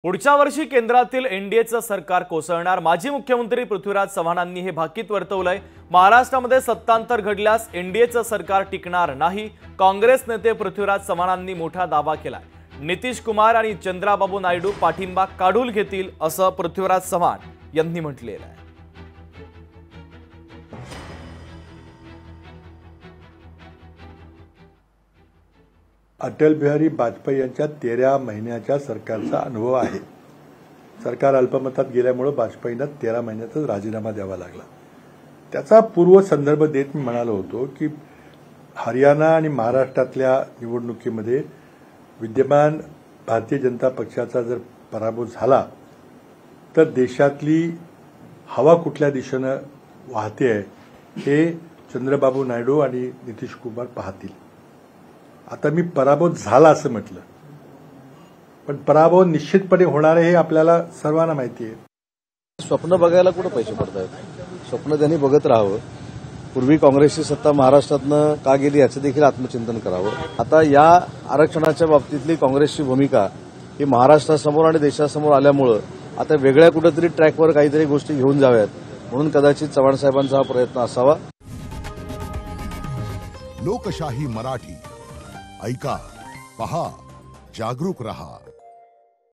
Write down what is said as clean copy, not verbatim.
पुढच्या वर्षी केंद्रातील एनडीएचं सरकार कोसळणार। माजी मुख्यमंत्री पृथ्वीराज चव्हाणांनी हे भाकीत वर्तवलंय। महाराष्ट्रामध्ये सत्तांतर घडल्यास एनडीएचं सरकार टिकणार नाही। काँग्रेस नेते पृथ्वीराज चव्हाणांनी मोठा दावा केलाय। नितीश कुमार आणि चंद्राबाबू नायडू पाठिंबा काढून घेतील असं पृथ्वीराज चव्हाण यांनी म्हटलेलं आहे। अटल बिहारी वाजपेयी यांच्या 13 महिन्याच्या सरकारचा अनुभव आहे। सरकार अल्पमतात गेल्यामुळे वाजपेयींना 13 महिन्यातच राजीनामा द्यावा लागला। त्याचा पूर्व संदर्भ देत मी म्हणालो होतो की हरियाणा आणि महाराष्ट्रातल्या निवडणुकीमध्ये विद्यमान भारतीय जनता पक्षाचा जर पराभव झाला तर देशातली हवा कुठल्या दिशेने वाहते हे चंद्रबाबू नायडू आणि नितीश कुमार पाहतील। आता मी पराभव झाला असं म्हटलं, पण पराभव निश्चितपणे होणार आहे हे आपल्याला सर्वांना माहिती आहे। स्वप्न बघायला कुठे पैसे पडतात? स्वप्न त्यांनी बघत राहावं। पूर्वी काँग्रेसची सत्ता महाराष्ट्रातनं का गेली याचं देखील आत्मचिंतन करावं। आता या आरक्षणाच्या बाबतीतली काँग्रेसची भूमिका ही महाराष्ट्रासमोर आणि देशासमोर आल्यामुळं आता वेगळ्या कुठेतरी ट्रॅकवर काहीतरी गोष्टी घेऊन जाव्यात, म्हणून कदाचित चव्हाण साहेबांचा हा प्रयत्न असावा। लोकशाही मराठी ऐका, पहा, जागरूक रहा।